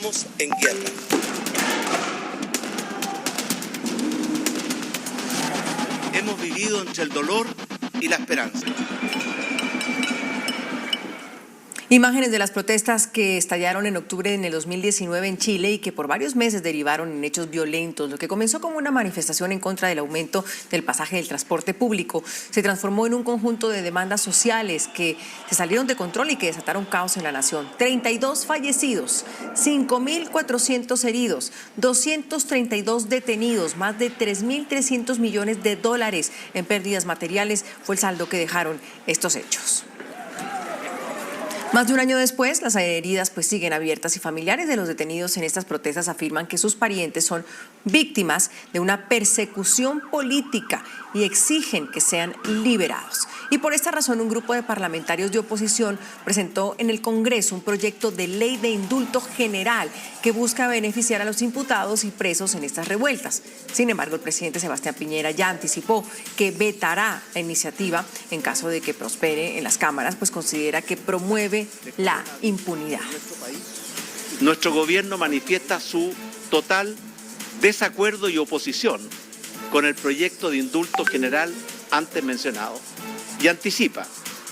estamos en guerra. Hemos vivido entre el dolor y la esperanza. Imágenes de las protestas que estallaron en octubre en el 2019 en Chile y que por varios meses derivaron en hechos violentos. Lo que comenzó como una manifestación en contra del aumento del pasaje del transporte público se transformó en un conjunto de demandas sociales que se salieron de control y que desataron caos en la nación. 32 fallecidos, 5.400 heridos, 232 detenidos, más de 3.300 millones de dólares en pérdidas materiales fue el saldo que dejaron estos hechos. Más de un año después, las heridas siguen abiertas y familiares de los detenidos en estas protestas afirman que sus parientes son víctimas de una persecución política y exigen que sean liberados. Y por esta razón, un grupo de parlamentarios de oposición presentó en el Congreso un proyecto de ley de indulto general que busca beneficiar a los imputados y presos en estas revueltas. Sin embargo, el presidente Sebastián Piñera ya anticipó que vetará la iniciativa en caso de que prospere en las cámaras, pues considera que promueve la impunidad. Nuestro gobierno manifiesta su total desacuerdo y oposición con el proyecto de indulto general antes mencionado y anticipa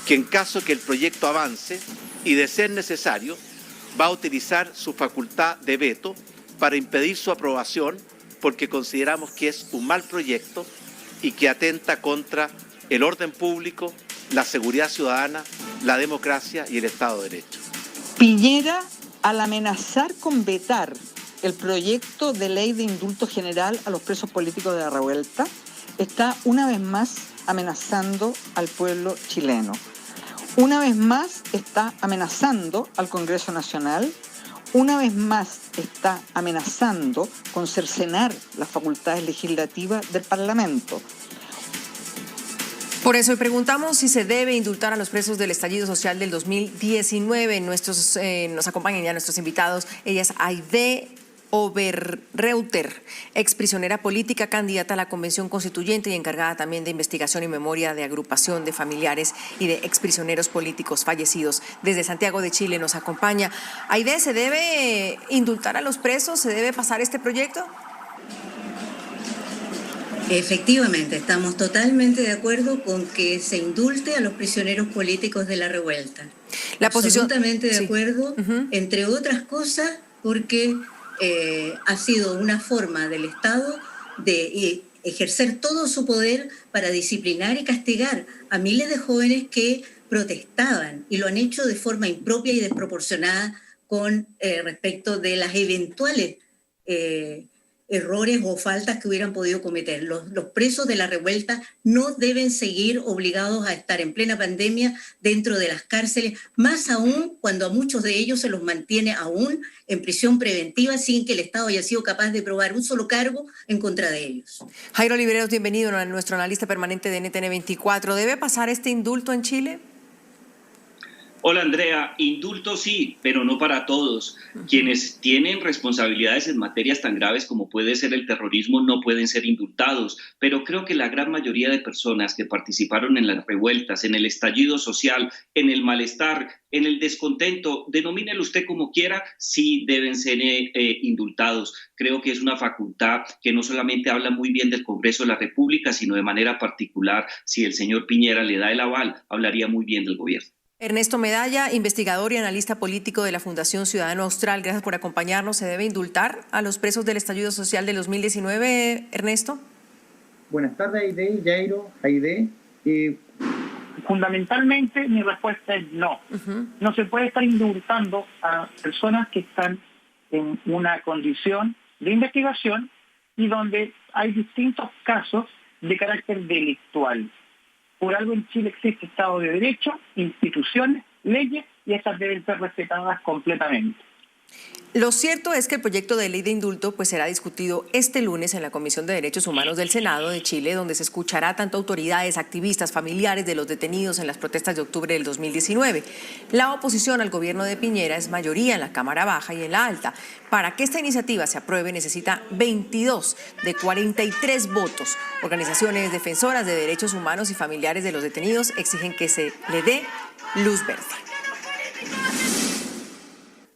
que en caso que el proyecto avance y de ser necesario, va a utilizar su facultad de veto para impedir su aprobación porque consideramos que es un mal proyecto y que atenta contra el orden público, la seguridad ciudadana, la democracia y el Estado de Derecho. Piñera, al amenazar con vetar el proyecto de ley de indulto general a los presos políticos de la revuelta, está una vez más amenazando al pueblo chileno. Una vez más está amenazando al Congreso Nacional. Una vez más está amenazando con cercenar las facultades legislativas del Parlamento. Por eso hoy preguntamos si se debe indultar a los presos del estallido social del 2019. Nos acompañan ya nuestros invitados. Ella es Aide Oberreuter, exprisionera política, candidata a la Convención Constituyente y encargada también de investigación y memoria de agrupación de familiares y de exprisioneros políticos fallecidos. Desde Santiago de Chile nos acompaña. Aide, ¿se debe indultar a los presos? ¿Se debe pasar este proyecto? Efectivamente, estamos totalmente de acuerdo con que se indulte a los prisioneros políticos de la revuelta. Absolutamente de acuerdo, entre otras cosas, porque ha sido una forma del Estado de ejercer todo su poder para disciplinar y castigar a miles de jóvenes que protestaban y lo han hecho de forma impropia y desproporcionada con respecto de las eventuales errores o faltas que hubieran podido cometer. Los presos de la revuelta no deben seguir obligados a estar en plena pandemia dentro de las cárceles, más aún cuando a muchos de ellos se los mantiene aún en prisión preventiva sin que el Estado haya sido capaz de probar un solo cargo en contra de ellos. Jairo Oliveros, bienvenido, nuestro analista permanente de NTN 24. ¿Debe pasar este indulto en Chile? Hola Andrea, indulto sí, pero no para todos. Quienes tienen responsabilidades en materias tan graves como puede ser el terrorismo no pueden ser indultados, pero creo que la gran mayoría de personas que participaron en las revueltas, en el estallido social, en el malestar, en el descontento, denomínelo usted como quiera, sí deben ser indultados. Creo que es una facultad que no solamente habla muy bien del Congreso de la República, sino de manera particular, si el señor Piñera le da el aval, hablaría muy bien del gobierno. Ernesto Medalla, investigador y analista político de la Fundación Ciudadano Austral, gracias por acompañarnos. ¿Se debe indultar a los presos del estallido social del 2019, Ernesto? Buenas tardes, Aide, Jairo, Aide. Fundamentalmente mi respuesta es no. No se puede estar indultando a personas que están en una condición de investigación y donde hay distintos casos de carácter delictual. Por algo en Chile existe Estado de Derecho, instituciones, leyes, y esas deben ser respetadas completamente. Lo cierto es que el proyecto de ley de indulto será discutido este lunes en la Comisión de Derechos Humanos del Senado de Chile, donde se escuchará tanto autoridades, activistas, familiares de los detenidos en las protestas de octubre del 2019. La oposición al gobierno de Piñera es mayoría en la Cámara Baja y en la Alta. Para que esta iniciativa se apruebe necesita 22 de 43 votos. Organizaciones defensoras de derechos humanos y familiares de los detenidos exigen que se le dé luz verde.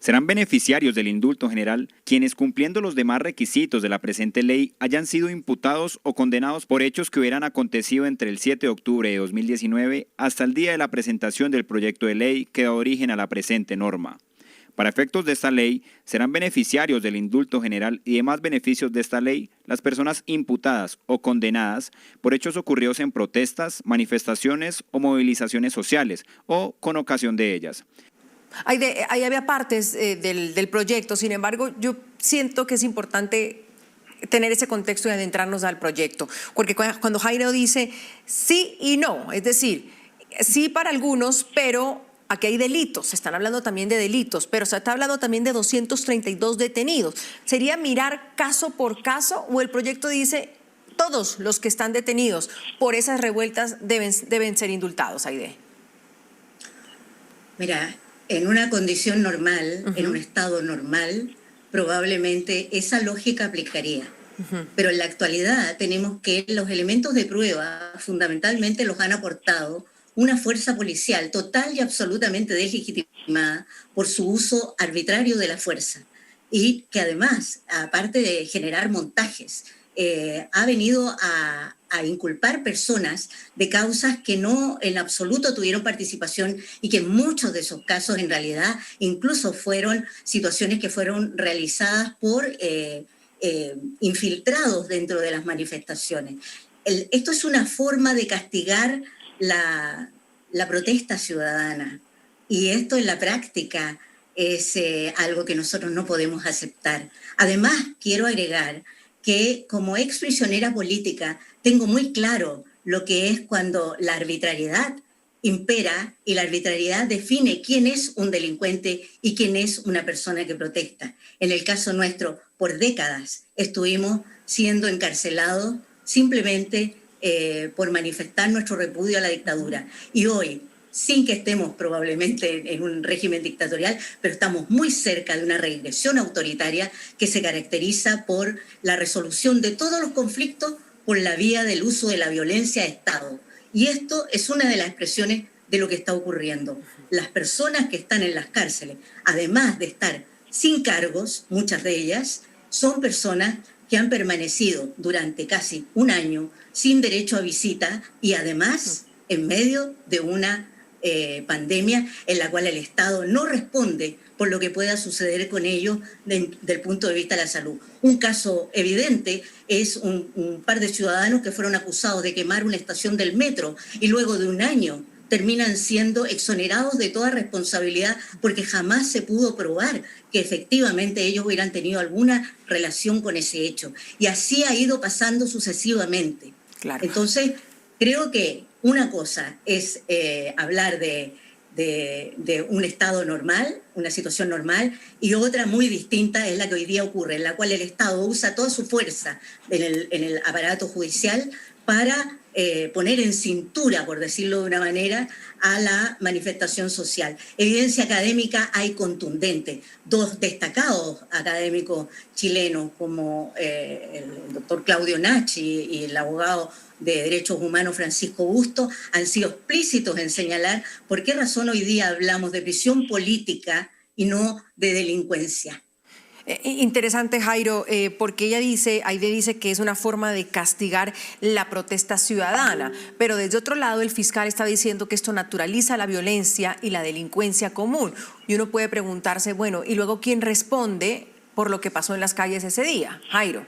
Serán beneficiarios del indulto general quienes, cumpliendo los demás requisitos de la presente ley, hayan sido imputados o condenados por hechos que hubieran acontecido entre el 7 de octubre de 2019 hasta el día de la presentación del proyecto de ley que da origen a la presente norma. Para efectos de esta ley, serán beneficiarios del indulto general y demás beneficios de esta ley las personas imputadas o condenadas por hechos ocurridos en protestas, manifestaciones o movilizaciones sociales o con ocasión de ellas. Ahí había partes del proyecto, sin embargo, yo siento que es importante tener ese contexto y adentrarnos al proyecto, porque cuando Jairo dice sí y no, es decir, sí para algunos, pero aquí hay delitos, se están hablando también de delitos, pero se está hablando también de 232 detenidos. ¿Sería mirar caso por caso o el proyecto dice todos los que están detenidos por esas revueltas deben ser indultados, Aide? Mira, en una condición normal, en un estado normal, probablemente esa lógica aplicaría. Pero en la actualidad tenemos que los elementos de prueba fundamentalmente los han aportado una fuerza policial total y absolutamente deslegitimada por su uso arbitrario de la fuerza y que además, aparte de generar montajes, ha venido a inculpar personas de causas que no en absoluto tuvieron participación y que en muchos de esos casos en realidad incluso fueron situaciones que fueron realizadas por infiltrados dentro de las manifestaciones. Esto es una forma de castigar la protesta ciudadana y esto en la práctica es algo que nosotros no podemos aceptar. Además, quiero agregar que como ex prisionera política tengo muy claro lo que es cuando la arbitrariedad impera y la arbitrariedad define quién es un delincuente y quién es una persona que protesta. En el caso nuestro, por décadas estuvimos siendo encarcelados simplemente por manifestar nuestro repudio a la dictadura. Y hoy, sin que estemos probablemente en un régimen dictatorial, pero estamos muy cerca de una regresión autoritaria que se caracteriza por la resolución de todos los conflictos por la vía del uso de la violencia de Estado. Y esto es una de las expresiones de lo que está ocurriendo. Las personas que están en las cárceles, además de estar sin cargos, muchas de ellas, son personas que han permanecido durante casi un año sin derecho a visita y además en medio de una pandemia en la cual el Estado no responde por lo que pueda suceder con ellos del punto de vista de la salud. Un caso evidente es un par de ciudadanos que fueron acusados de quemar una estación del metro y luego de un año terminan siendo exonerados de toda responsabilidad porque jamás se pudo probar que efectivamente ellos hubieran tenido alguna relación con ese hecho. Y así ha ido pasando sucesivamente. Claro. Entonces, creo que una cosa es hablar de un estado normal, una situación normal, y otra muy distinta es la que hoy día ocurre, en la cual el Estado usa toda su fuerza en el aparato judicial para poner en cintura, por decirlo de una manera, a la manifestación social. Evidencia académica hay contundente. Dos destacados académicos chilenos como el doctor Claudio Nachi y el abogado de Derechos Humanos Francisco Busto han sido explícitos en señalar por qué razón hoy día hablamos de prisión política y no de delincuencia. Interesante, Jairo, porque Aide dice que es una forma de castigar la protesta ciudadana, pero desde otro lado el fiscal está diciendo que esto naturaliza la violencia y la delincuencia común. Y uno puede preguntarse, bueno, ¿y luego quién responde por lo que pasó en las calles ese día? Jairo.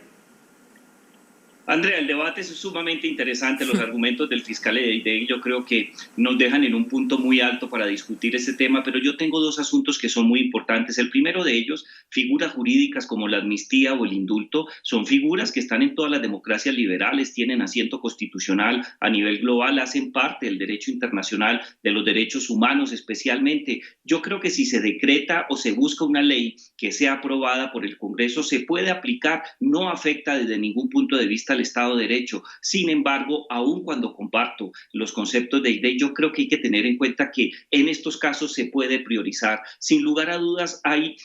Andrea, el debate es sumamente interesante, los argumentos del fiscal Eide yo creo que nos dejan en un punto muy alto para discutir este tema, pero yo tengo dos asuntos que son muy importantes. El primero de ellos, figuras jurídicas como la amnistía o el indulto, son figuras que están en todas las democracias liberales, tienen asiento constitucional a nivel global, hacen parte del derecho internacional, de los derechos humanos especialmente. Yo creo que si se decreta o se busca una ley que sea aprobada por el Congreso, se puede aplicar, no afecta desde ningún punto de vista al Estado de Derecho. Sin embargo, aun cuando comparto los conceptos de Aide, yo creo que hay que tener en cuenta que en estos casos se puede priorizar. Sin lugar a dudas, hay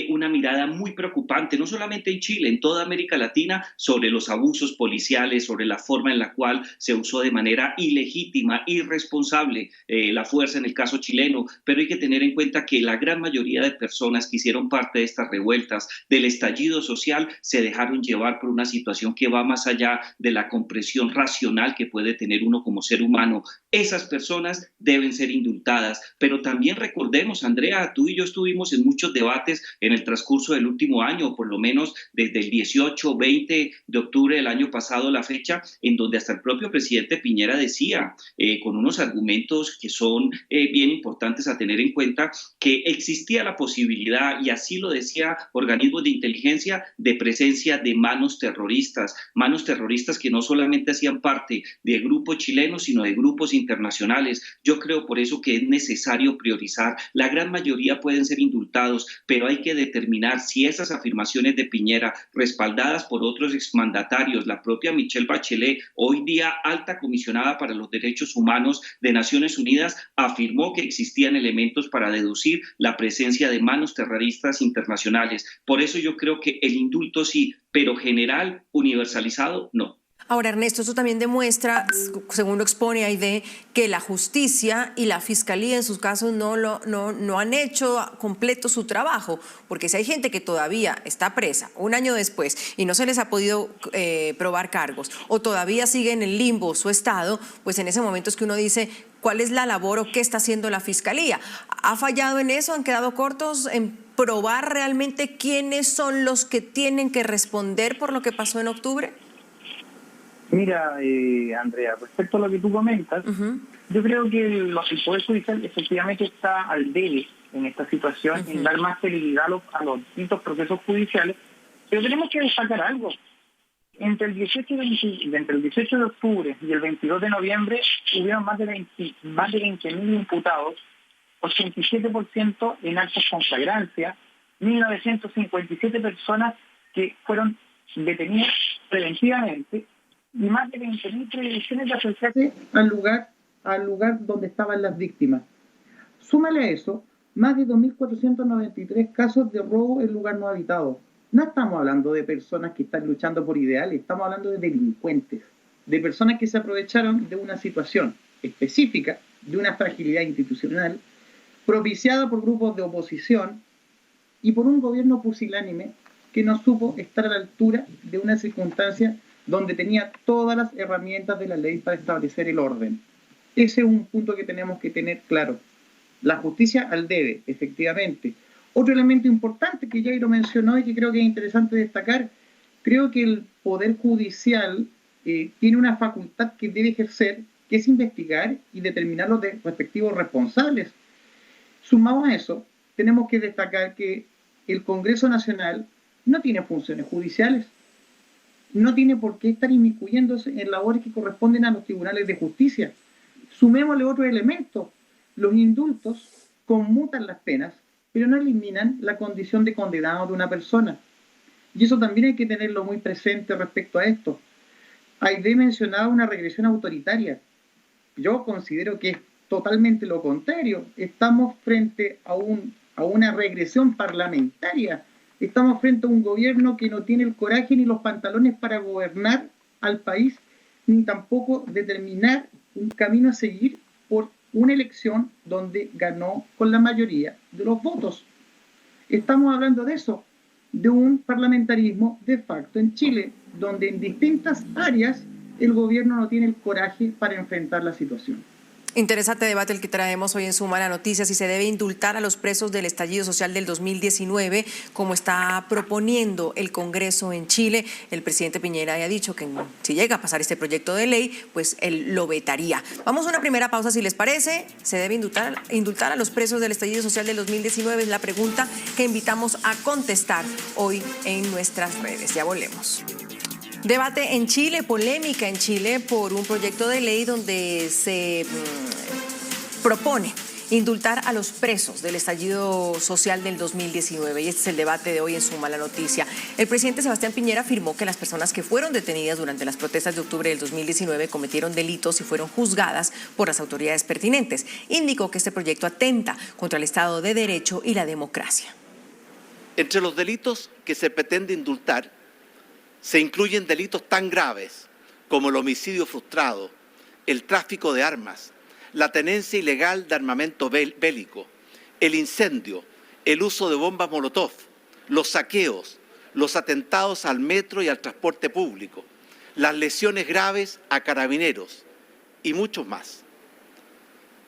una mirada muy preocupante, no solamente en Chile, en toda América Latina, sobre los abusos policiales, sobre la forma en la cual se usó de manera ilegítima, irresponsable la fuerza en el caso chileno, pero hay que tener en cuenta que la gran mayoría de personas que hicieron parte de estas revueltas, del estallido social, se dejaron llevar por una situación que va más allá de la comprensión racional que puede tener uno como ser humano. Esas personas deben ser indultadas, pero también recordemos, Andrea, tú y yo estuvimos en muchos debates en el transcurso del último año, o por lo menos desde el 18, 20 de octubre del año pasado, la fecha, en donde hasta el propio presidente Piñera decía, con unos argumentos que son bien importantes a tener en cuenta, que existía la posibilidad, y así lo decía organismos de inteligencia, de presencia de manos terroristas que no solamente hacían parte de grupos chilenos, sino de grupos internacionales. Yo creo por eso que es necesario priorizar. La gran mayoría pueden ser indultados, pero hay que determinar si esas afirmaciones de Piñera, respaldadas por otros exmandatarios, la propia Michelle Bachelet, hoy día alta comisionada para los derechos humanos de Naciones Unidas, afirmó que existían elementos para deducir la presencia de manos terroristas internacionales. Por eso yo creo que el indulto sí, pero general, universalizado, no. Ahora, Ernesto, eso también demuestra, según lo expone Aide, que la justicia y la fiscalía en sus casos no han hecho completo su trabajo, porque si hay gente que todavía está presa un año después y no se les ha podido probar cargos, o todavía sigue en el limbo su estado, pues en ese momento es que uno dice, ¿cuál es la labor o qué está haciendo la fiscalía? ¿Ha fallado en eso? ¿Han quedado cortos en probar realmente quiénes son los que tienen que responder por lo que pasó en octubre? Mira, Andrea, respecto a lo que tú comentas, yo creo que el Poder Judicial efectivamente está al debe en esta situación, en dar más celeridad a los distintos procesos judiciales, pero tenemos que destacar algo. Entre el 18 de octubre y el 22 de noviembre hubieron más de 20.000 imputados, 87% en actos con flagrancia, 1.957 personas que fueron detenidas preventivamente, y más de 20.000 prevenciones de acercarse al lugar donde estaban las víctimas. Súmale a eso, más de 2.493 casos de robo en lugar no habitado. No estamos hablando de personas que están luchando por ideales, estamos hablando de delincuentes, de personas que se aprovecharon de una situación específica, de una fragilidad institucional, propiciada por grupos de oposición y por un gobierno pusilánime que no supo estar a la altura de una circunstancia donde tenía todas las herramientas de la ley para establecer el orden. Ese es un punto que tenemos que tener claro. La justicia al debe, efectivamente. Otro elemento importante que Jairo mencionó y que creo que es interesante destacar, creo que el Poder Judicial tiene una facultad que debe ejercer, que es investigar y determinar los respectivos responsables. Sumado a eso, tenemos que destacar que el Congreso Nacional no tiene funciones judiciales, no tiene por qué estar inmiscuyéndose en labores que corresponden a los tribunales de justicia. Sumémosle otro elemento. Los indultos conmutan las penas, pero no eliminan la condición de condenado de una persona. Y eso también hay que tenerlo muy presente respecto a esto. Aide mencionaba una regresión autoritaria. Yo considero que es totalmente lo contrario. Estamos frente a una regresión parlamentaria. Estamos frente a un gobierno que no tiene el coraje ni los pantalones para gobernar al país, ni tampoco determinar un camino a seguir por una elección donde ganó con la mayoría de los votos. Estamos hablando de eso, de un parlamentarismo de facto en Chile, donde en distintas áreas el gobierno no tiene el coraje para enfrentar la situación. Interesante debate el que traemos hoy en Suma la Noticia, si se debe indultar a los presos del estallido social del 2019, como está proponiendo el Congreso en Chile. El presidente Piñera ya ha dicho que si llega a pasar este proyecto de ley, pues él lo vetaría. Vamos a una primera pausa, si les parece. ¿Se debe indultar a los presos del estallido social del 2019? Es la pregunta que invitamos a contestar hoy en nuestras redes. Ya volvemos. Debate en Chile, polémica en Chile por un proyecto de ley donde se propone indultar a los presos del estallido social del 2019. Y este es el debate de hoy en Suma la Noticia. El presidente Sebastián Piñera afirmó que las personas que fueron detenidas durante las protestas de octubre del 2019 cometieron delitos y fueron juzgadas por las autoridades pertinentes. Indicó que este proyecto atenta contra el Estado de Derecho y la democracia. Entre los delitos que se pretende indultar se incluyen delitos tan graves como el homicidio frustrado, el tráfico de armas, la tenencia ilegal de armamento bélico, el incendio, el uso de bombas molotov, los saqueos, los atentados al metro y al transporte público, las lesiones graves a carabineros y muchos más.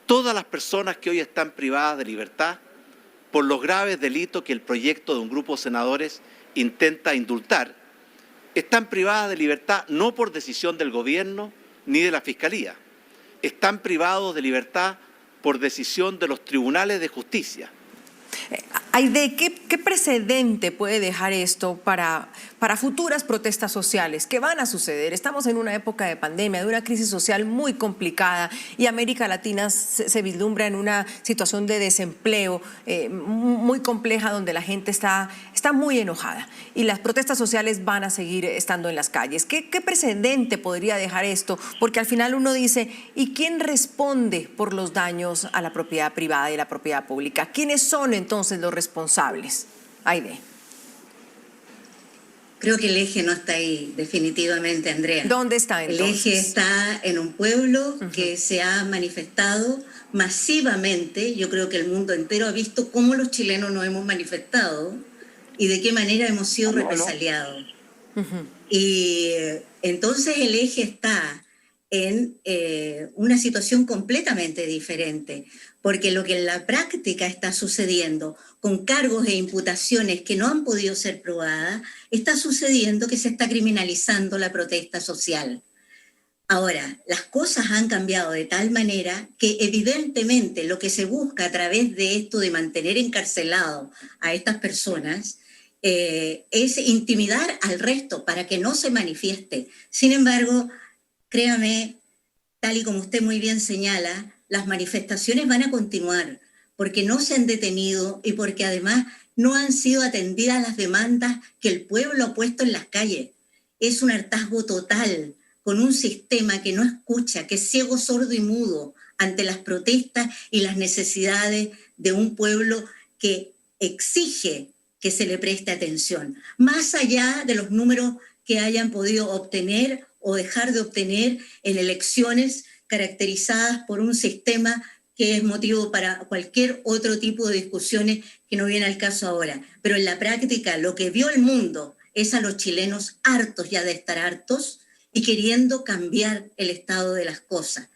Todas las personas que hoy están privadas de libertad por los graves delitos que el proyecto de un grupo de senadores intenta indultar, están privadas de libertad no por decisión del gobierno ni de la Fiscalía, están privados de libertad por decisión de los tribunales de justicia. Aide, ¿qué precedente puede dejar esto para futuras protestas sociales? ¿Qué van a suceder? Estamos en una época de pandemia, de una crisis social muy complicada y América Latina se vislumbra en una situación de desempleo muy compleja donde la gente está muy enojada y las protestas sociales van a seguir estando en las calles. ¿Qué precedente podría dejar esto? Porque al final uno dice, ¿y quién responde por los daños a la propiedad privada y la propiedad pública? ¿Quiénes son entonces los responsables? Aide. Creo que el eje no está ahí, definitivamente, Andrea. ¿Dónde está entonces? El eje está en un pueblo que se ha manifestado masivamente. Yo creo que el mundo entero ha visto cómo los chilenos nos hemos manifestado y de qué manera hemos sido represaliados. Y entonces el eje está en una situación completamente diferente, porque lo que en la práctica está sucediendo con cargos e imputaciones que no han podido ser probadas, está sucediendo que se está criminalizando la protesta social. Ahora, las cosas han cambiado de tal manera que evidentemente lo que se busca a través de esto de mantener encarcelado a estas personas es intimidar al resto para que no se manifieste. Sin embargo, créame, tal y como usted muy bien señala, las manifestaciones van a continuar porque no se han detenido y porque además no han sido atendidas las demandas que el pueblo ha puesto en las calles. Es un hartazgo total con un sistema que no escucha, que es ciego, sordo y mudo ante las protestas y las necesidades de un pueblo que exige que se le preste atención, más allá de los números que hayan podido obtener o dejar de obtener en elecciones caracterizadas por un sistema que es motivo para cualquier otro tipo de discusiones que no viene al caso ahora. Pero en la práctica lo que vio el mundo es a los chilenos hartos ya de estar hartos y queriendo cambiar el estado de las cosas.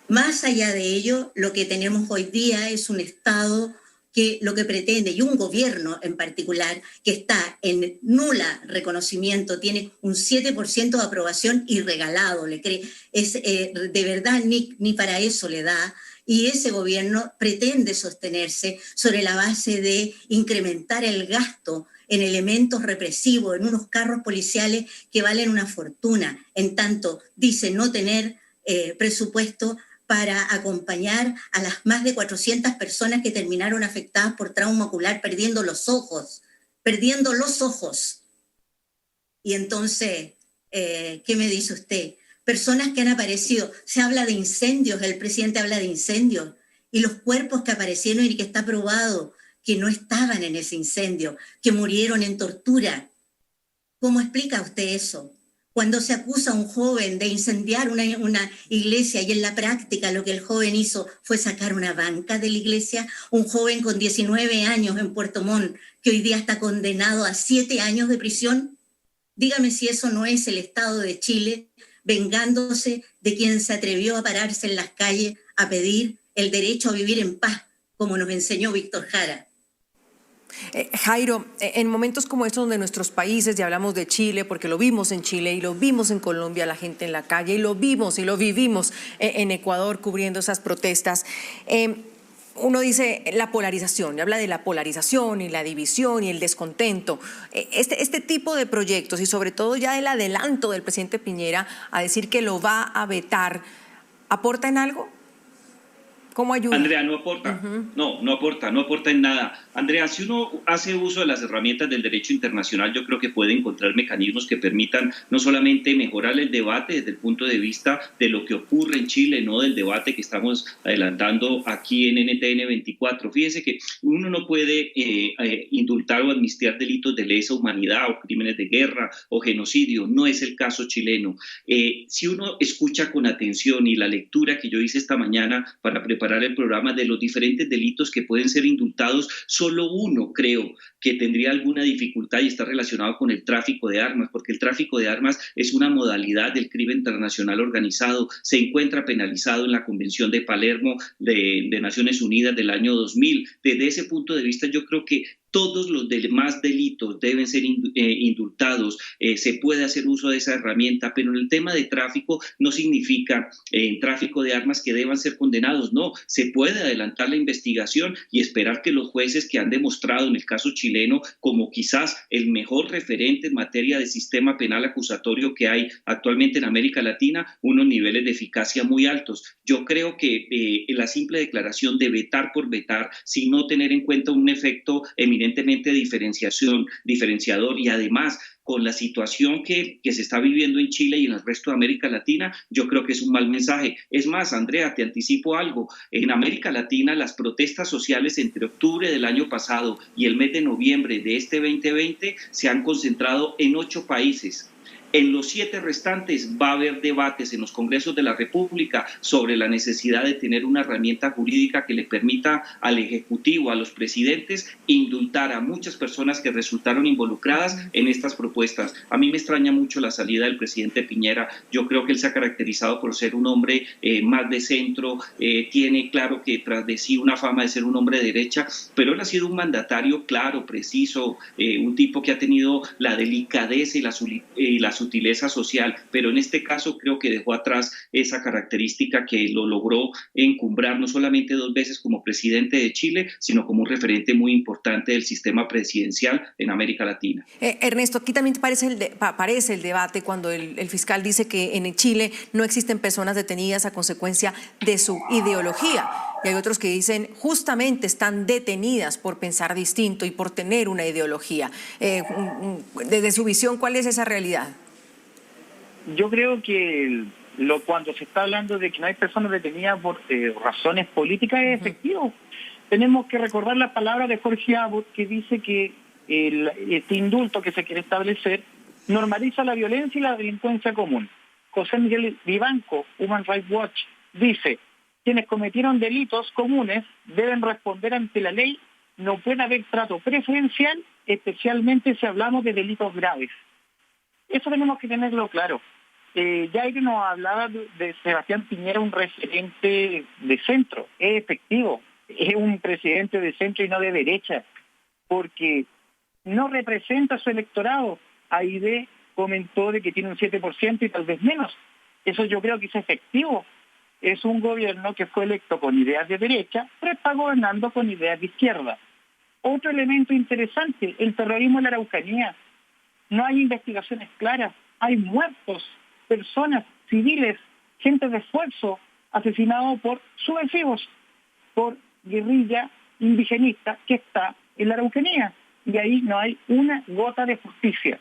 Más allá de ello, lo que tenemos hoy día es un Estado que lo que pretende, y un gobierno en particular, que está en nula reconocimiento, tiene un 7% de aprobación y regalado, le cree, de verdad ni para eso le da, y ese gobierno pretende sostenerse sobre la base de incrementar el gasto en elementos represivos, en unos carros policiales que valen una fortuna, en tanto dice no tener presupuesto para acompañar a las más de 400 personas que terminaron afectadas por trauma ocular, perdiendo los ojos. Y entonces, ¿qué me dice usted? Personas que han aparecido, se habla de incendios, el presidente habla de incendios, y los cuerpos que aparecieron y que está probado que no estaban en ese incendio, que murieron en tortura. ¿Cómo explica usted eso? Cuando se acusa a un joven de incendiar una iglesia y en la práctica lo que el joven hizo fue sacar una banca de la iglesia, un joven con 19 años en Puerto Montt que hoy día está condenado a 7 años de prisión, dígame si eso no es el Estado de Chile vengándose de quien se atrevió a pararse en las calles a pedir el derecho a vivir en paz, como nos enseñó Víctor Jara. Jairo, en momentos como estos donde nuestros países, ya hablamos de Chile, porque lo vimos en Chile y lo vimos en Colombia, la gente en la calle, y lo vimos y lo vivimos en Ecuador cubriendo esas protestas, uno dice la polarización, habla de la polarización y la división y el descontento. Este tipo de proyectos y sobre todo ya el adelanto del presidente Piñera a decir que lo va a vetar, ¿aporta en algo? ¿Cómo ayuda? Andrea, no aporta. No aporta en nada. Andrea, si uno hace uso de las herramientas del derecho internacional, yo creo que puede encontrar mecanismos que permitan no solamente mejorar el debate desde el punto de vista de lo que ocurre en Chile, no del debate que estamos adelantando aquí en NTN 24. Fíjese que uno no puede indultar o amnistiar delitos de lesa humanidad o crímenes de guerra o genocidio. No es el caso chileno. Si uno escucha con atención y la lectura que yo hice esta mañana para preparar el programa de los diferentes delitos que pueden ser indultados, solo uno creo que tendría alguna dificultad y está relacionado con el tráfico de armas, porque el tráfico de armas es una modalidad del crimen internacional organizado, se encuentra penalizado en la Convención de Palermo de Naciones Unidas del año 2000. Desde ese punto de vista yo creo que todos los demás delitos deben ser indultados, se puede hacer uso de esa herramienta, pero en el tema de tráfico no significa en tráfico de armas que deban ser condenados, no, se puede adelantar la investigación y esperar que los jueces que han demostrado en el caso chileno como quizás el mejor referente en materia de sistema penal acusatorio que hay actualmente en América Latina, unos niveles de eficacia muy altos. Yo creo que la simple declaración de vetar por vetar, sin no tener en cuenta un efecto eminentemente diferenciador y además con la situación que se está viviendo en Chile y en el resto de América Latina, yo creo que es un mal mensaje. Es más, Andrea, te anticipo algo. En América Latina, las protestas sociales entre octubre del año pasado y el mes de noviembre de este 2020 se han concentrado en 8 países. En los 7 restantes va a haber debates en los congresos de la República sobre la necesidad de tener una herramienta jurídica que le permita al Ejecutivo, a los presidentes, indultar a muchas personas que resultaron involucradas en estas propuestas. A mí me extraña mucho la salida del presidente Piñera. Yo creo que él se ha caracterizado por ser un hombre más de centro, tiene claro que tras de sí una fama de ser un hombre de derecha, pero él ha sido un mandatario claro, preciso, un tipo que ha tenido la delicadeza y la sutileza social, pero en este caso creo que dejó atrás esa característica que lo logró encumbrar no solamente 2 veces como presidente de Chile, sino como un referente muy importante del sistema presidencial en América Latina. Ernesto, aquí también aparece el debate cuando el fiscal dice que en Chile no existen personas detenidas a consecuencia de su ideología. Y hay otros que dicen justamente están detenidas por pensar distinto y por tener una ideología. Desde su visión, ¿cuál es esa realidad? Yo creo que cuando se está hablando de que no hay personas detenidas por razones políticas es efectivo. Tenemos que recordar las palabras de Jorge Abbott, que dice que este indulto que se quiere establecer normaliza la violencia y la delincuencia común. José Miguel Vivanco, Human Rights Watch, dice: quienes cometieron delitos comunes deben responder ante la ley, no puede haber trato preferencial, especialmente si hablamos de delitos graves. Eso tenemos que tenerlo claro. Jair nos hablaba de Sebastián Piñera, un referente de centro. Es efectivo, es un presidente de centro y no de derecha, porque no representa a su electorado. AID comentó de que tiene un 7% y tal vez menos. Eso yo creo que es efectivo. Es un gobierno que fue electo con ideas de derecha, pero está gobernando con ideas de izquierda. Otro elemento interesante, el terrorismo en la Araucanía. No hay investigaciones claras, hay muertos, personas civiles, gente de esfuerzo, asesinados por subversivos, por guerrilla indigenista que está en la Araucanía. Y ahí no hay una gota de justicia.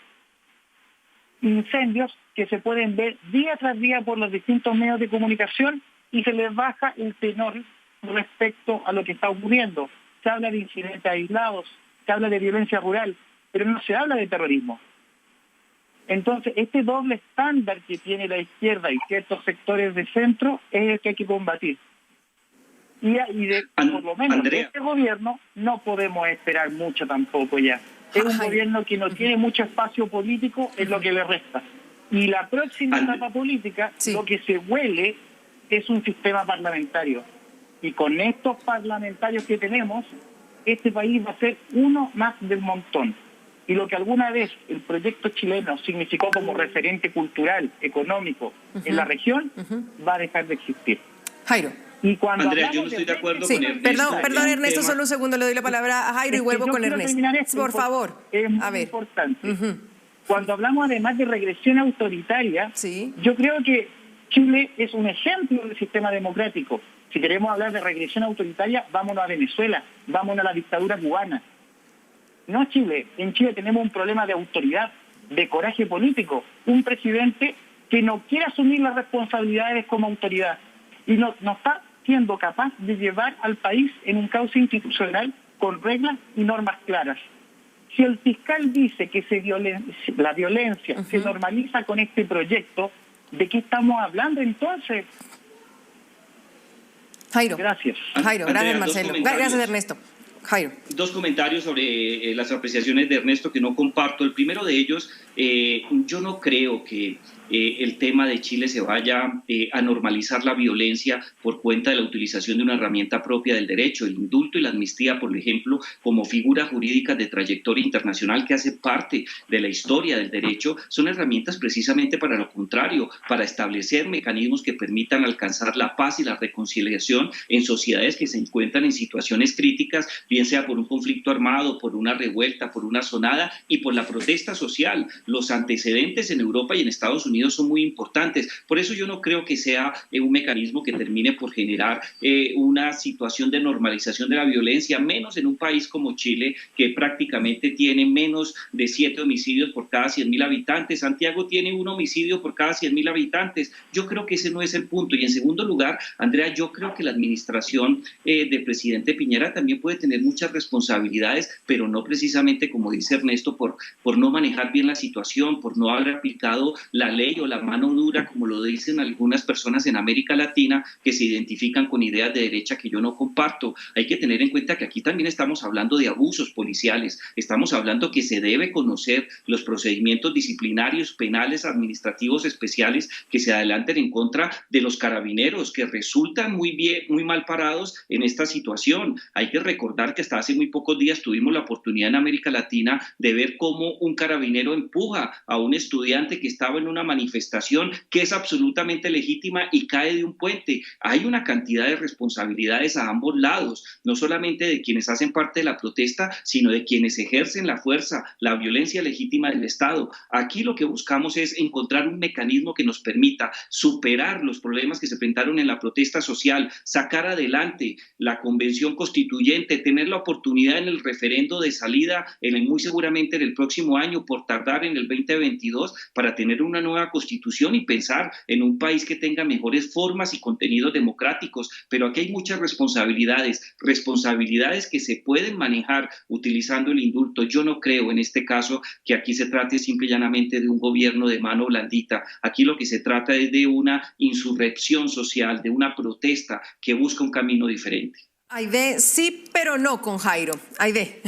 Incendios que se pueden ver día tras día por los distintos medios de comunicación y se les baja el tenor respecto a lo que está ocurriendo. Se habla de incidentes aislados, se habla de violencia rural, pero no se habla de terrorismo. Entonces, este doble estándar que tiene la izquierda y ciertos sectores de centro es el que hay que combatir. Por lo menos de este gobierno no podemos esperar mucho tampoco ya. Es un gobierno que no tiene mucho espacio político, es lo que le resta. Y la próxima etapa política, lo que se huele es un sistema parlamentario. Y con estos parlamentarios que tenemos, este país va a ser uno más del montón. Y lo que alguna vez el proyecto chileno significó como referente cultural, económico en la región, va a dejar de existir. Jairo. Y cuando Andrea, yo no estoy de acuerdo con Ernesto. Perdón, Ernesto, solo un segundo, le doy la palabra a Jairo y vuelvo con Ernesto. Por favor. Es muy importante. Cuando hablamos además de regresión autoritaria, yo creo que Chile es un ejemplo del sistema democrático. Si queremos hablar de regresión autoritaria, vámonos a Venezuela, vámonos a la dictadura cubana. No Chile. En Chile tenemos un problema de autoridad, de coraje político. Un presidente que no quiere asumir las responsabilidades como autoridad y no está siendo capaz de llevar al país en un cauce institucional con reglas y normas claras. Si el fiscal dice que la violencia se normaliza con este proyecto, ¿de qué estamos hablando entonces? Jairo. Gracias. Jairo, gracias Marcelo. Gracias Ernesto. Jairo. Dos comentarios sobre las apreciaciones de Ernesto que no comparto. El primero de ellos, yo no creo que el tema de Chile se vaya a normalizar la violencia por cuenta de la utilización de una herramienta propia del derecho. El indulto y la amnistía, por ejemplo, como figuras jurídicas de trayectoria internacional que hace parte de la historia del derecho, son herramientas precisamente para lo contrario, para establecer mecanismos que permitan alcanzar la paz y la reconciliación en sociedades que se encuentran en situaciones críticas, bien sea por un conflicto armado, por una revuelta, por una sonada y por la protesta social. Los antecedentes en Europa y en Estados Unidos son muy importantes. Por eso yo no creo que sea un mecanismo que termine por generar una situación de normalización de la violencia, menos en un país como Chile, que prácticamente tiene menos de 7 homicidios por cada 100.000 habitantes. Santiago tiene 1 homicidio por cada 100.000 habitantes. Yo creo que ese no es el punto. Y en segundo lugar, Andrea, yo creo que la administración del presidente Piñera también puede tener muchas responsabilidades, pero no precisamente, como dice Ernesto, por no manejar bien la situación, por no haber aplicado la ley o la mano dura, como lo dicen algunas personas en América Latina que se identifican con ideas de derecha que yo no comparto. Hay que tener en cuenta que aquí también estamos hablando de abusos policiales, estamos hablando que se debe conocer los procedimientos disciplinarios, penales, administrativos especiales que se adelanten en contra de los carabineros, que resultan muy mal parados en esta situación. Hay que recordar que hasta hace muy pocos días tuvimos la oportunidad en América Latina de ver cómo un carabinero empuja a un estudiante que estaba en una manifestación que es absolutamente legítima y cae de un puente. Hay una cantidad de responsabilidades a ambos lados, no solamente de quienes hacen parte de la protesta, sino de quienes ejercen la fuerza, la violencia legítima del Estado. Aquí lo que buscamos es encontrar un mecanismo que nos permita superar los problemas que se presentaron en la protesta social, sacar adelante la convención constituyente, tener la oportunidad en el referendo de salida, muy seguramente en el próximo año, por tardar en el 2022, para tener una nueva constitución y pensar en un país que tenga mejores formas y contenidos democráticos. Pero aquí hay muchas responsabilidades que se pueden manejar utilizando el indulto. Yo no creo en este caso que aquí se trate simple y llanamente de un gobierno de mano blandita. Aquí lo que se trata es de una insurrección social, de una protesta que busca un camino diferente. Aide, sí, pero no con Jairo. Aide.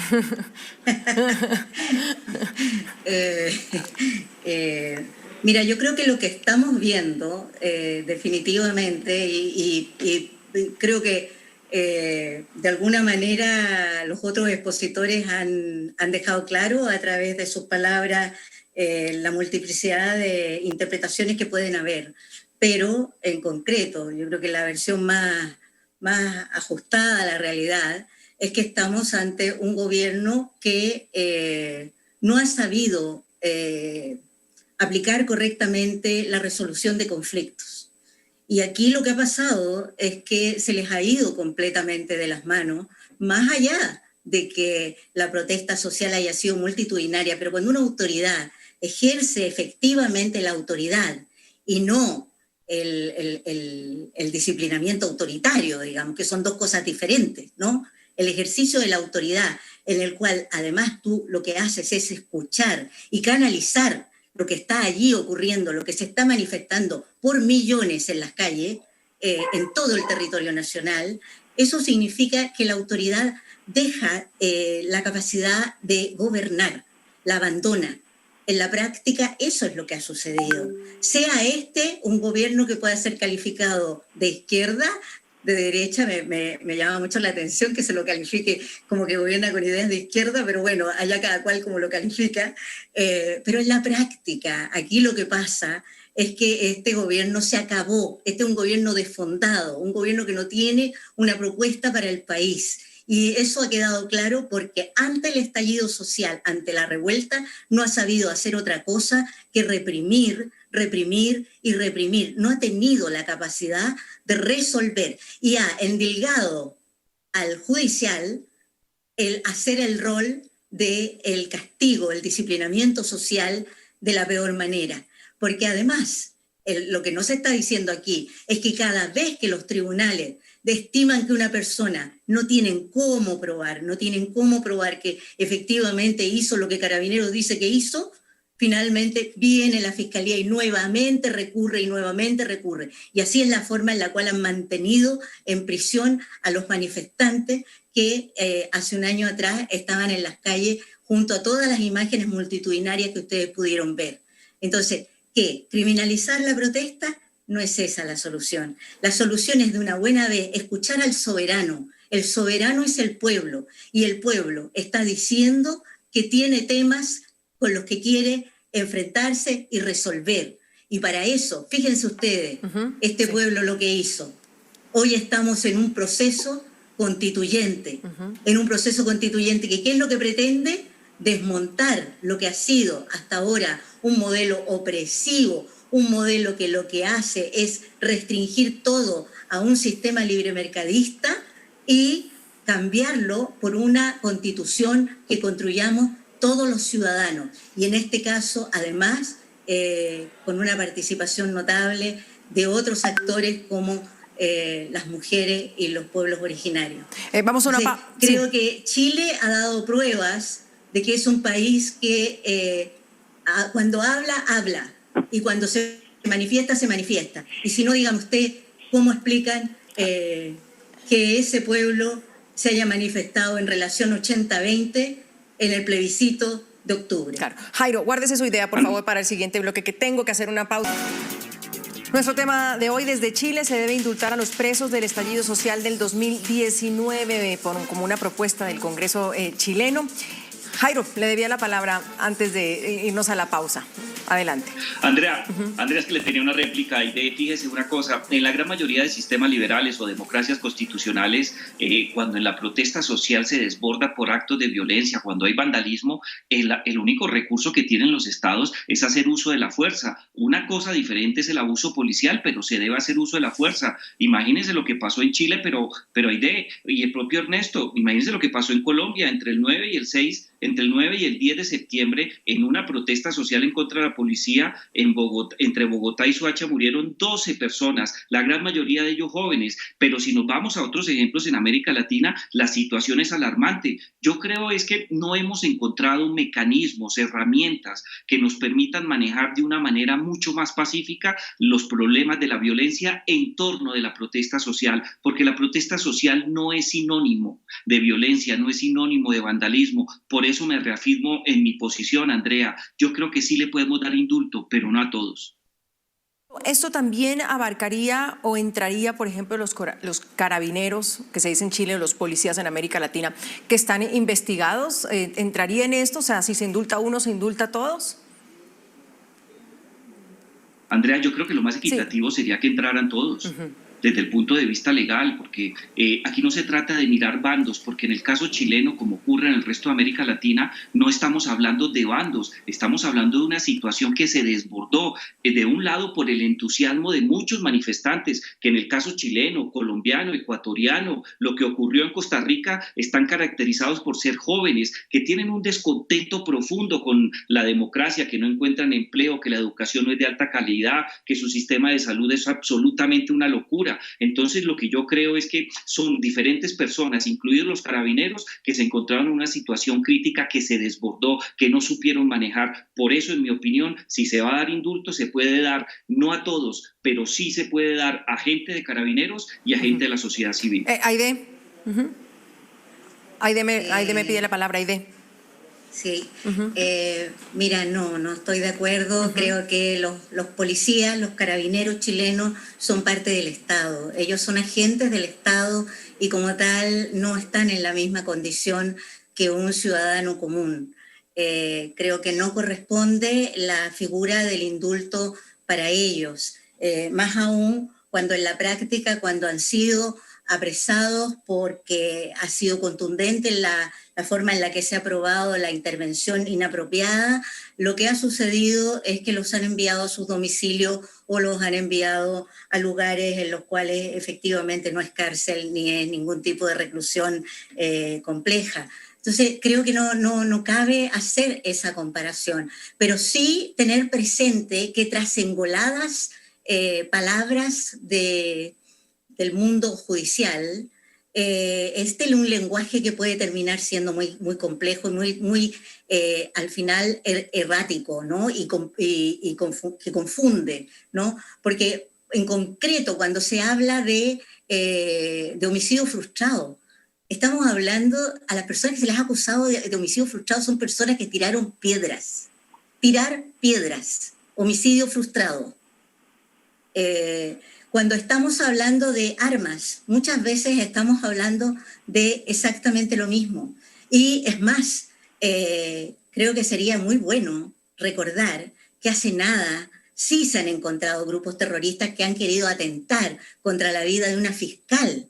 Mira, yo creo que lo que estamos viendo definitivamente y creo que de alguna manera los otros expositores han dejado claro a través de sus palabras la multiplicidad de interpretaciones que pueden haber. Pero en concreto, yo creo que la versión más ajustada a la realidad es que estamos ante un gobierno que no ha sabido aplicar correctamente la resolución de conflictos. Y aquí lo que ha pasado es que se les ha ido completamente de las manos, más allá de que la protesta social haya sido multitudinaria, pero cuando una autoridad ejerce efectivamente la autoridad y no el disciplinamiento autoritario, digamos, que son dos cosas diferentes, ¿no? El ejercicio de la autoridad, en el cual además tú lo que haces es escuchar y canalizar lo que está allí ocurriendo, lo que se está manifestando por millones en las calles, en todo el territorio nacional. Eso significa que la autoridad deja la capacidad de gobernar, la abandona. En la práctica eso es lo que ha sucedido. Sea un gobierno que pueda ser calificado de izquierda, de derecha, me llama mucho la atención que se lo califique como que gobierna con ideas de izquierda, pero bueno, allá cada cual como lo califica. Pero en la práctica, aquí lo que pasa es que este gobierno se acabó, este es un gobierno desfondado, un gobierno que no tiene una propuesta para el país. Y eso ha quedado claro porque ante el estallido social, ante la revuelta, no ha sabido hacer otra cosa que reprimir reprimir y reprimir. No ha tenido la capacidad de resolver y ha endilgado al judicial el hacer el rol del castigo, el disciplinamiento social de la peor manera. Porque además, lo que no se está diciendo aquí es que cada vez que los tribunales estiman que una persona no tienen cómo probar que efectivamente hizo lo que Carabineros dice que hizo, finalmente viene la Fiscalía y nuevamente recurre y nuevamente recurre. Y así es la forma en la cual han mantenido en prisión a los manifestantes que hace un año atrás estaban en las calles junto a todas las imágenes multitudinarias que ustedes pudieron ver. Entonces, ¿qué? ¿Criminalizar la protesta? No es esa la solución. La solución es de una buena vez escuchar al soberano. El soberano es el pueblo y el pueblo está diciendo que tiene temas con los que quiere enfrentarse y resolver. Y para eso, fíjense ustedes, este pueblo lo que hizo. Hoy estamos en un proceso constituyente, que ¿qué es lo que pretende? Desmontar lo que ha sido hasta ahora un modelo opresivo, un modelo que lo que hace es restringir todo a un sistema libremercadista y cambiarlo por una constitución que construyamos todos los ciudadanos. Y en este caso, además, con una participación notable de otros actores como las mujeres y los pueblos originarios. Vamos a una creo que Chile ha dado pruebas de que es un país que cuando habla, habla. Y cuando se manifiesta, se manifiesta. Y si no, dígame usted, ¿cómo explican que ese pueblo se haya manifestado en relación 80-20 en el plebiscito de octubre? Claro. Jairo, guárdese su idea, por favor, para el siguiente bloque, que tengo que hacer una pausa. Nuestro tema de hoy: desde Chile se debe indultar a los presos del estallido social del 2019 como una propuesta del Congreso chileno. Jairo, le debía la palabra antes de irnos a la pausa. Adelante. Andrea, es que le tenía una réplica y fíjese una cosa, en la gran mayoría de sistemas liberales o democracias constitucionales, cuando en la protesta social se desborda por actos de violencia, cuando hay vandalismo, el único recurso que tienen los estados es hacer uso de la fuerza. Una cosa diferente es el abuso policial, pero se debe hacer uso de la fuerza. Imagínense lo que pasó en Chile, pero y el propio Ernesto, imagínense lo que pasó en Colombia entre el 9 y el 6, entre el 9 y el 10 de septiembre, en una protesta social en contra de la policía en Bogotá, entre Bogotá y Soacha murieron 12 personas, la gran mayoría de ellos jóvenes. Pero si nos vamos a otros ejemplos en América Latina, la situación es alarmante. Yo creo es que no hemos encontrado mecanismos, herramientas que nos permitan manejar de una manera mucho más pacífica los problemas de la violencia en torno de la protesta social, porque la protesta social no es sinónimo de violencia, no es sinónimo de vandalismo. Por eso me reafirmo en mi posición, Andrea. Yo creo que sí le podemos dar indulto, pero no a todos. ¿Esto también abarcaría o entraría, por ejemplo, los carabineros, que se dice en Chile, los policías en América Latina, que están investigados? ¿Entraría en esto? O sea, si se indulta a uno, ¿se indulta a todos? Andrea, yo creo que lo más equitativo sería que entraran todos. Desde el punto de vista legal, porque aquí no se trata de mirar bandos, porque en el caso chileno, como ocurre en el resto de América Latina, no estamos hablando de bandos, estamos hablando de una situación que se desbordó, de un lado por el entusiasmo de muchos manifestantes, que en el caso chileno, colombiano, ecuatoriano, lo que ocurrió en Costa Rica, están caracterizados por ser jóvenes, que tienen un descontento profundo con la democracia, que no encuentran empleo, que la educación no es de alta calidad, que su sistema de salud es absolutamente una locura. Entonces, lo que yo creo es que son diferentes personas, incluidos los carabineros, que se encontraron en una situación crítica que se desbordó, que no supieron manejar. Por eso, en mi opinión, si se va a dar indulto, se puede dar, no a todos, pero sí se puede dar a gente de carabineros y a gente de la sociedad civil. Aide. Aide me pide la palabra, Aide. Sí, mira, no estoy de acuerdo. Creo que los policías, los carabineros chilenos son parte del Estado. Ellos son agentes del Estado y como tal no están en la misma condición que un ciudadano común. Creo que no corresponde la figura del indulto para ellos, más aún cuando en la práctica, cuando han sido apresados porque ha sido contundente la forma en la que se ha aprobado la intervención inapropiada, lo que ha sucedido es que los han enviado a sus domicilios o los han enviado a lugares en los cuales efectivamente no es cárcel ni es ningún tipo de reclusión compleja. Entonces, creo que no cabe hacer esa comparación, pero sí tener presente que tras engoladas palabras del mundo judicial, un lenguaje que puede terminar siendo muy, muy complejo, muy al final errático, ¿no? Que confunde, ¿no? Porque en concreto, cuando se habla de homicidio frustrado, estamos hablando a las personas que se les ha acusado de homicidio frustrado, son personas que tiraron piedras. Tirar piedras, homicidio frustrado. Cuando estamos hablando de armas, muchas veces estamos hablando de exactamente lo mismo. Y es más, creo que sería muy bueno recordar que hace nada sí se han encontrado grupos terroristas que han querido atentar contra la vida de una fiscal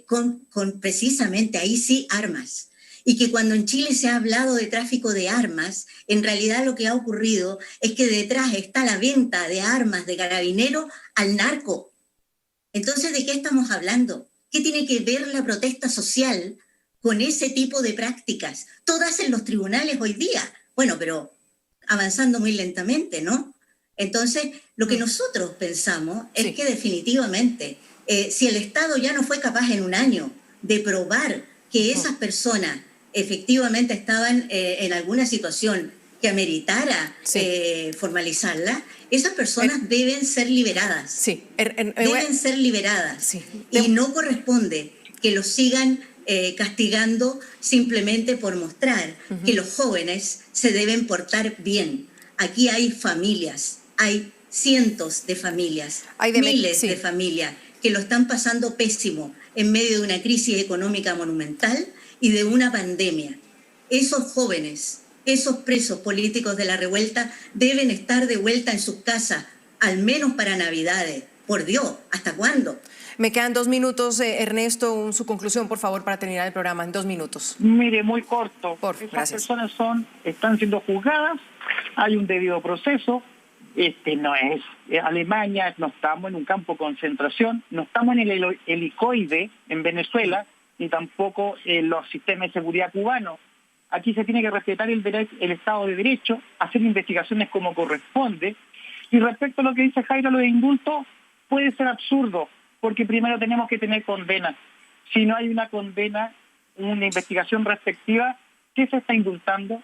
con precisamente ahí sí armas. Y que cuando en Chile se ha hablado de tráfico de armas, en realidad lo que ha ocurrido es que detrás está la venta de armas de Carabineros al narco. Entonces, ¿de qué estamos hablando? ¿Qué tiene que ver la protesta social con ese tipo de prácticas? Todas en los tribunales hoy día. Bueno, pero avanzando muy lentamente, ¿no? Entonces, lo que nosotros pensamos es que definitivamente, si el Estado ya no fue capaz en un año de probar que esas personas efectivamente estaban en alguna situación que ameritara formalizarla, esas personas deben ser liberadas. Deben ser liberadas. Y no corresponde que los sigan castigando simplemente por mostrar que los jóvenes se deben portar bien. Aquí hay familias, hay cientos de familias, miles de familias que lo están pasando pésimo en medio de una crisis económica monumental y de una pandemia. Esos jóvenes, esos presos políticos de la revuelta deben estar de vuelta en sus casas, al menos para Navidades. Por Dios, ¿hasta cuándo? Me quedan 2 minutos, Ernesto, su conclusión, por favor, para terminar el programa, en 2 minutos. Mire, muy corto. Esas personas están siendo juzgadas, hay un debido proceso. No es Alemania, no estamos en un campo de concentración, no estamos en el helicoide en Venezuela, ni tampoco en los sistemas de seguridad cubanos. Aquí se tiene que respetar el Estado de Derecho, hacer investigaciones como corresponde. Y respecto a lo que dice Jairo, lo de indulto puede ser absurdo, porque primero tenemos que tener condena. Si no hay una condena, una investigación respectiva, ¿qué se está indultando?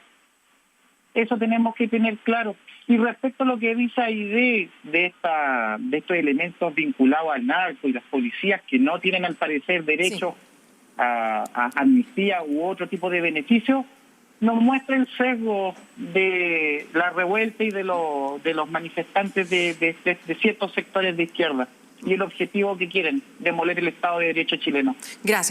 Eso tenemos que tener claro. Y respecto a lo que dice Aide de estos elementos vinculados al narco y las policías que no tienen al parecer derecho a amnistía u otro tipo de beneficio, nos muestra el sesgo de la revuelta y de los manifestantes de ciertos sectores de izquierda y el objetivo que quieren, demoler el Estado de Derecho chileno. Gracias.